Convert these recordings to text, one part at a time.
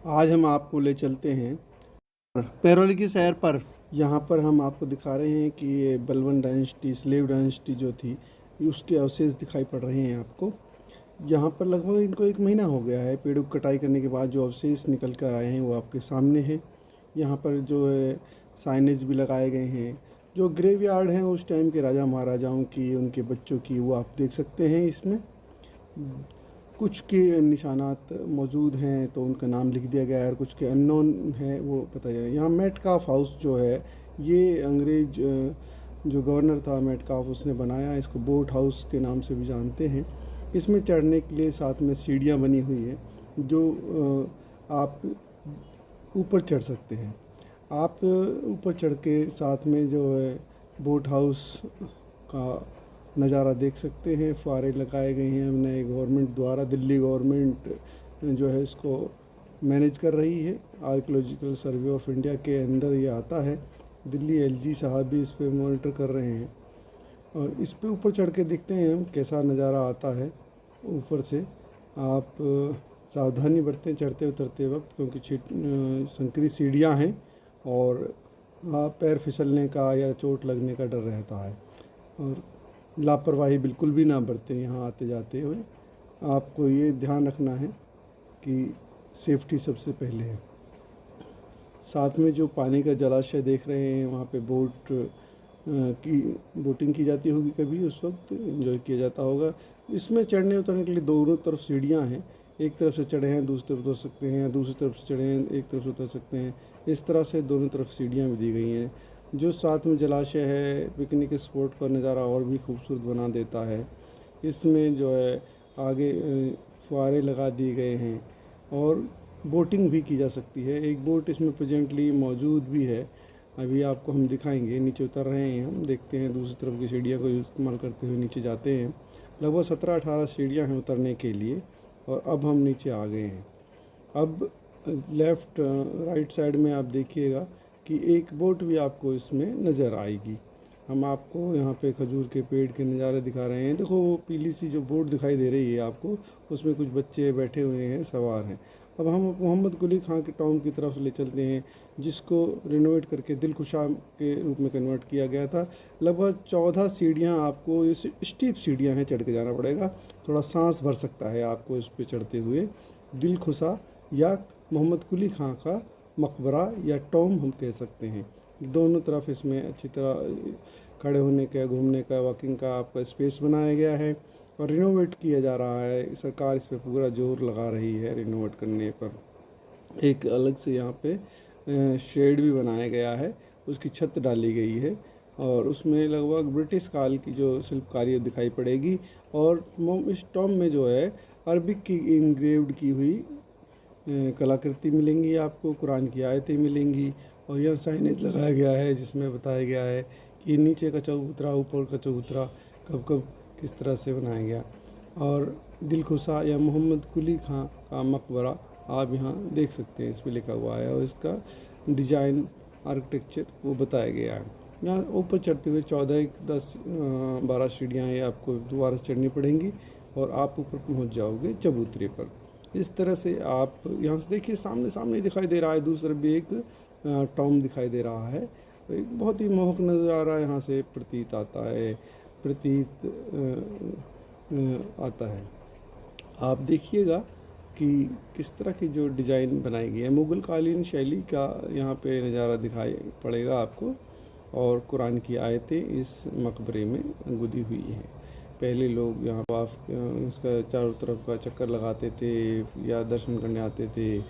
आज हम आपको ले चलते हैं पैरोली की सैर पर। यहाँ पर हम आपको दिखा रहे हैं कि ये बलबन डायनेस्टी, स्लेव डायनेस्टी जो थी, उसके अवशेष दिखाई पड़ रहे हैं आपको। यहाँ पर लगभग इनको 1 महीना हो गया है पेड़ों की कटाई करने के बाद। जो अवशेष निकल कर आए हैं वो आपके सामने हैं। यहाँ पर जो है साइनेज भी लगाए गए हैं। जो ग्रेवयार्ड हैं उस टाइम के राजा महाराजाओं की, उनके बच्चों की, वो आप देख सकते हैं इसमें। कुछ के निशानात मौजूद हैं तो उनका नाम लिख दिया गया है, और कुछ के अननोन है वो पता है। यहाँ मेटकाफ हाउस जो है, ये अंग्रेज जो गवर्नर था मेटकाफ, उसने बनाया। इसको बोट हाउस के नाम से भी जानते हैं। इसमें चढ़ने के लिए साथ में सीढ़ियाँ बनी हुई है, जो आप ऊपर चढ़ सकते हैं। आप ऊपर चढ़ के साथ में जो है बोट हाउस का नज़ारा देख सकते हैं। फुहारे लगाए गए हैं नए गवर्नमेंट द्वारा। दिल्ली गवर्नमेंट जो है इसको मैनेज कर रही है। आर्कियोलॉजिकल सर्वे ऑफ इंडिया के अंदर ये आता है। दिल्ली एलजी साहब भी इस पे मॉनिटर कर रहे हैं। और इस पे ऊपर चढ़ के देखते हैं हम कैसा नज़ारा आता है ऊपर से। आप सावधानी बरतें चढ़ते उतरते वक्त, क्योंकि संकरी सीढ़ियाँ हैं और पैर फिसलने का या चोट लगने का डर रहता है। और लापरवाही बिल्कुल भी ना बरतें यहाँ आते जाते हुए। आपको ये ध्यान रखना है कि सेफ्टी सबसे पहले है। साथ में जो पानी का जलाशय देख रहे हैं, वहाँ पे की बोटिंग की जाती होगी कभी, उस वक्त एंजॉय किया जाता होगा। इसमें चढ़ने उतरने के लिए दोनों तरफ सीढ़ियाँ हैं। एक तरफ से चढ़े हैं दूसरी तरफ उतर सकते हैं, दूसरी तरफ से चढ़े हैं एक तरफ से उतर सकते हैं। इस तरह से दोनों तरफ सीढ़ियाँ भी दी गई हैं। जो साथ में जलाशय है, पिकनिक स्पॉट का नज़ारा और भी खूबसूरत बना देता है। इसमें जो है आगे फुहारे लगा दिए गए हैं और बोटिंग भी की जा सकती है। एक बोट इसमें प्रेजेंटली मौजूद भी है, अभी आपको हम दिखाएंगे। नीचे उतर रहे हैं हम, देखते हैं दूसरी तरफ की सीढ़ियों को इस्तेमाल करते हुए नीचे जाते हैं। लगभग 17-18 सीढ़ियाँ हैं उतरने के लिए, और अब हम नीचे आ गए हैं। अब लेफ़्ट राइट साइड में आप देखिएगा कि एक बोट भी आपको इसमें नज़र आएगी। हम आपको यहाँ पे खजूर के पेड़ के नज़ारे दिखा रहे हैं। देखो वो पीली सी जो बोट दिखाई दे रही है आपको, उसमें कुछ बच्चे बैठे हुए हैं, सवार हैं। अब हम मोहम्मद कुली खां के टॉम की तरफ ले चलते हैं, जिसको रिनोवेट करके दिलखुशा के रूप में कन्वर्ट किया गया था। लगभग 14 सीढ़ियाँ आपको, इस स्टीप सीढ़ियाँ हैं, चढ़ के जाना पड़ेगा। थोड़ा सांस भर सकता है आपको इस पे चढ़ते हुए। दिलखुशा या मोहम्मद कुली खां का मकबरा या टॉम हम कह सकते हैं। दोनों तरफ इसमें अच्छी तरह खड़े होने का, घूमने का, वॉकिंग का आपका स्पेस बनाया गया है, और रिनोवेट किया जा रहा है। सरकार इस पे पूरा जोर लगा रही है रिनोवेट करने पर। एक अलग से यहाँ पे शेड भी बनाया गया है, उसकी छत डाली गई है, और उसमें लगभग ब्रिटिश काल की जो शिल्पकारी दिखाई पड़ेगी। और इस टॉम में जो है अरबिक की इंग्रेव्ड की हुई कलाकृति मिलेंगी आपको, कुरान की आयतें मिलेंगी। और यह साइनेज लगाया गया है जिसमें बताया गया है कि नीचे का चबूतरा, ऊपर का चबूतरा कब कब किस तरह से बनाया गया। और दिलखुशा या मोहम्मद कुली खां का मकबरा आप यहाँ देख सकते हैं, इस पर लिखा हुआ है, और इसका डिजाइन आर्किटेक्चर वो बताया गया है। यहाँ ऊपर चढ़ते हुए 14-10-12 सीढ़ियाँ ये आपको दोबारा चढ़नी पड़ेंगी, और आप ऊपर पहुँच जाओगे चबूतरे पर। इस तरह से आप यहाँ से देखिए, सामने सामने दिखाई दे रहा है, दूसरी तरफ भी एक टॉम दिखाई दे रहा है। एक बहुत ही मोहक नज़ारा यहाँ से प्रतीत आता है, प्रतीत आता है। आप देखिएगा कि किस तरह की जो डिज़ाइन बनाई गई है, मुग़ल कालीन शैली का यहाँ पे नज़ारा दिखाई पड़ेगा आपको। और कुरान की आयतें इस मकबरे में गुदी हुई हैं। पहले लोग यहाँ तवाफ़ उसका चारों तरफ का चक्कर लगाते थे या दर्शन करने आते थे।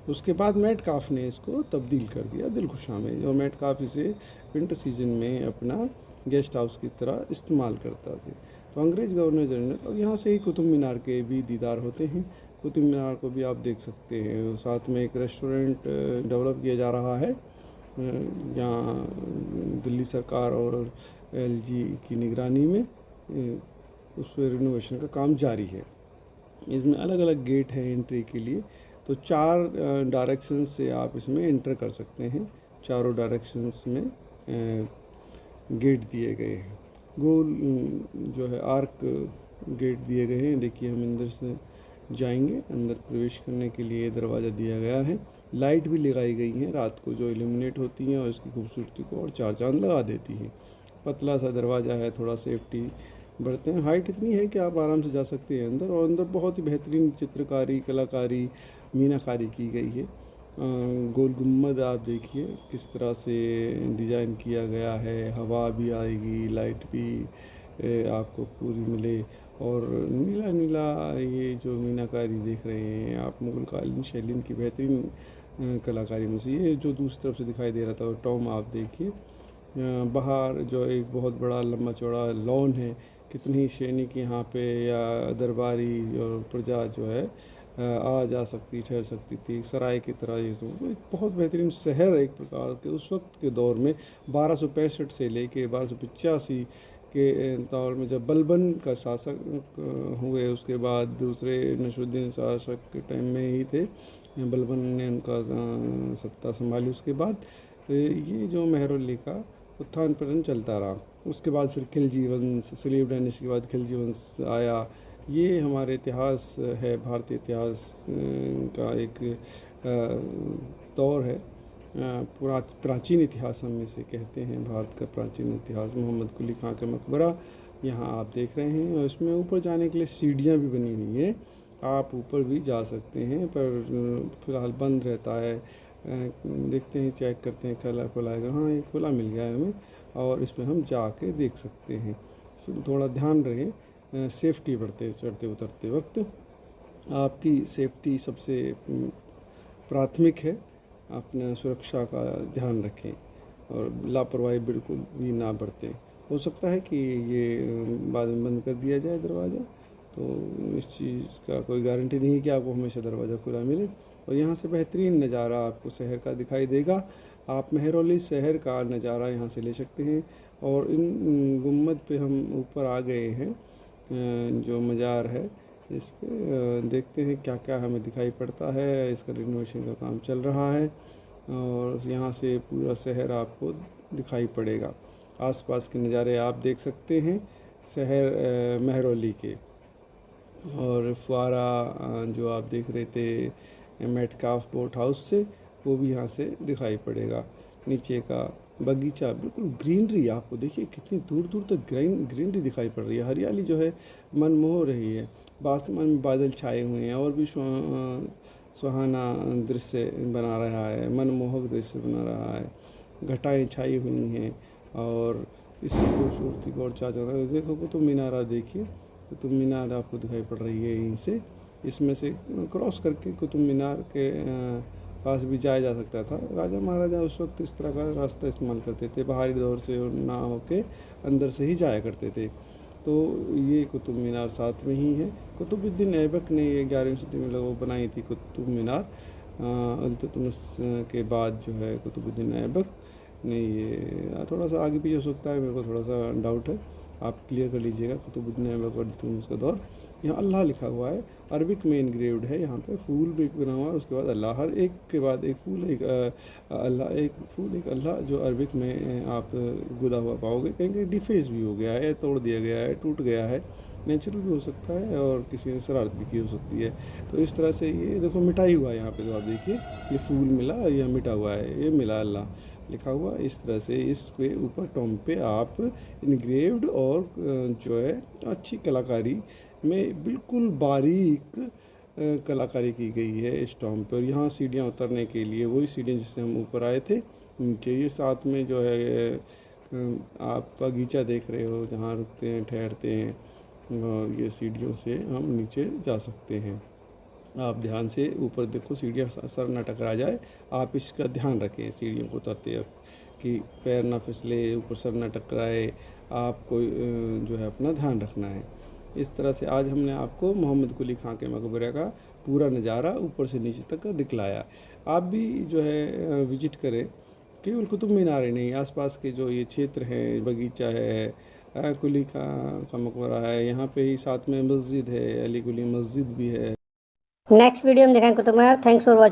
उसके बाद मेटकाफ ने इसको तब्दील कर दिया दिलखुशा में, जो मेटकाफ इसे विंटर सीजन में अपना गेस्ट हाउस की तरह इस्तेमाल करता थे। तो अंग्रेज़ गवर्नर जनरल, और यहाँ से ही कुतुब मीनार के भी दीदार होते हैं। कुतुब मीनार को भी आप देख सकते हैं। साथ में एक रेस्टोरेंट डेवलप किया जा रहा है, यहाँ दिल्ली सरकार और एलजी की निगरानी में उस पर रिनोवेशन का काम जारी है। इसमें अलग अलग गेट हैं एंट्री के लिए। तो 4 डायरेक्शन से आप इसमें एंटर कर सकते हैं। चारों डायरेक्शंस में गेट दिए गए हैं। गोल जो है आर्क गेट दिए गए हैं। देखिए हम अंदर से जाएंगे। अंदर प्रवेश करने के लिए दरवाज़ा दिया गया है। लाइट भी लगाई गई हैं रात को जो इल्यूमिनेट होती हैं और इसकी खूबसूरती को और चार चांद लगा देती हैं। पतला सा दरवाज़ा है, थोड़ा सेफ्टी बढ़ते हैं। हाइट इतनी है कि आप आराम से जा सकते हैं अंदर, और अंदर बहुत ही बेहतरीन चित्रकारी, कलाकारी, मीनाकारी की गई है। गोल गुम्बद आप देखिए किस तरह से डिज़ाइन किया गया है। हवा भी आएगी, लाइट भी आपको पूरी मिले, और नीला नीला ये जो मीनाकारी देख रहे हैं आप, मुगल कालीन शैली की बेहतरीन कलाकारी में से ये जो दूसरी तरफ से दिखाई दे रहा था टॉम आप देखिए। बाहर जो एक बहुत बड़ा लंबा चौड़ा लॉन है, कितनी सैनिक यहाँ पे या दरबारी और प्रजा जो है आ जा सकती, ठहर सकती थी, सराय की तरह। ये सब एक बहुत बेहतरीन शहर एक प्रकार के उस वक्त के दौर में 1265 से लेके 1285 के दौर में, जब बलबन का शासक हुए, उसके बाद दूसरे नसरुद्दीन शासक के टाइम में ही थे, बलबन ने उनका सत्ता संभाली। उसके बाद ये जो मेहरौली का उत्थान पतन चलता रहा। उसके बाद फिर खिलजी वंश, सलीब डायनेस्टी के बाद खिलजी वंश आया। ये हमारे इतिहास है, भारतीय इतिहास का एक दौर है। प्राचीन इतिहास हम इसे कहते हैं, भारत का प्राचीन इतिहास। मोहम्मद कुली खां का मकबरा यहाँ आप देख रहे हैं, और इसमें ऊपर जाने के लिए सीढ़ियाँ भी बनी हुई हैं। आप ऊपर भी जा सकते हैं, पर फिलहाल बंद रहता है। देखते हैं, चेक करते हैं खुला है। हाँ, ये खुला मिल गया है हमें, और इसमें हम जाके देख सकते हैं। थोड़ा ध्यान रहे सेफ्टी बढ़ते चढ़ते उतरते वक्त, आपकी सेफ्टी सबसे प्राथमिक है। अपने सुरक्षा का ध्यान रखें और लापरवाही बिल्कुल भी ना बरतें। हो सकता है कि ये बाद में बंद कर दिया जाए दरवाज़ा, तो इस चीज़ का कोई गारंटी नहीं है कि आपको हमेशा दरवाज़ा खुला मिले। और यहाँ से बेहतरीन नज़ारा आपको शहर का दिखाई देगा। आप मेहरौली शहर का नज़ारा यहाँ से ले सकते हैं। और इन गुम्बद पे हम ऊपर आ गए हैं, जो मज़ार है इस पे देखते हैं क्या क्या हमें दिखाई पड़ता है। इसका रिनोवेशन का काम चल रहा है, और यहाँ से पूरा शहर आपको दिखाई पड़ेगा। आसपास के नज़ारे आप देख सकते हैं शहर मेहरौली के। और फुआरा जो आप देख रहे थे मेटकाफ बोट हाउस से, वो भी यहाँ से दिखाई पड़ेगा। नीचे का बगीचा, बिल्कुल ग्रीनरी आपको देखिए कितनी दूर दूर तक ग्रीनरी दिखाई पड़ रही है। हरियाली जो है मन मोह रही है। आसमान में बादल छाए हुए हैं, और भी सुहाना दृश्य बना रहा है, मनमोहक दृश्य बना रहा है। घटाएं छाई हुई हैं, और इसकी खूबसूरती को और चाचा देखो। कुतुब मीनार आप देखिए, कुतुब मीनार आपको दिखाई पड़ रही है यहीं से। इसमें से क्रॉस करके कुतुब मीनार के पास भी जाया जा सकता था। राजा महाराजा उस वक्त इस तरह का रास्ता इस्तेमाल करते थे, बाहरी दौर से ना होके अंदर से ही जाया करते थे। तो ये कुतुब मीनार साथ में ही है। कुतुबुद्दीन ऐबक ने ये 11वीं सदी में लोग बनाई थी कुतुब मीनार। इल्तुतमिश के बाद जो है कुतुबुद्दीन ऐबक ने ये, थोड़ा सा आगे पीछे हो सकता है, मेरे को थोड़ा सा डाउट है, आप क्लियर कर लीजिएगा। कुतुबुद्दीन ऐबक और इल्तुतमिश का दौर। यहाँ अल्लाह लिखा हुआ है, अरबिक में इनग्रेव्ड है। यहाँ पे फूल भी बना हुआ है, उसके बाद अल्लाह, हर एक के बाद एक फूल, एक अल्लाह, एक फूल एक अल्लाह, जो अरबिक में आप गुदा हुआ पाओगे। कहीं कहीं डिफेस भी हो गया है, तोड़ दिया गया है, टूट गया है, नेचुरल भी हो सकता है, और किसी ने शरारत भी की हो सकती है। तो इस तरह से ये देखो मिटाई हुआ है यहाँ पे, जो आप देखिए ये फूल मिला, ये मिटा हुआ है, ये मिला अल्लाह लिखा हुआ। इस तरह से इस पे ऊपर टॉम पे आप इनग्रेव्ड और जो है अच्छी कलाकारी में बिल्कुल बारीक कलाकारी की गई है इस टॉम पे। और यहाँ सीढ़ियाँ उतरने के लिए वही सीढ़ियाँ जिससे हम ऊपर आए थे नीचे, ये साथ में जो है आप बगीचा देख रहे हो जहाँ रुकते हैं, ठहरते हैं, और ये सीढ़ियों से हम नीचे जा सकते हैं। आप ध्यान से ऊपर देखो, सीढ़ियाँ सर ना टकरा जाए, आप इसका ध्यान रखें सीढ़ियों को उतरते वक्त कि पैर ना फिसले, ऊपर सर ना टकराए। आपको जो है अपना ध्यान रखना है। इस तरह से आज हमने आपको मोहम्मद कुली खां के मकबरे का पूरा नज़ारा ऊपर से नीचे तक का दिखलाया। आप भी जो है विजिट करें, केवल कुतुब मीनार ही नहीं, आसपास के जो ये क्षेत्र हैं, बगीचा है, कुली खां का मकबरा है, यहाँ पे ही साथ में मस्जिद है, अली कुली मस्जिद भी है। नेक्स्ट वीडियो में दिखाएंगे Qutub Minar. Thanks for watching.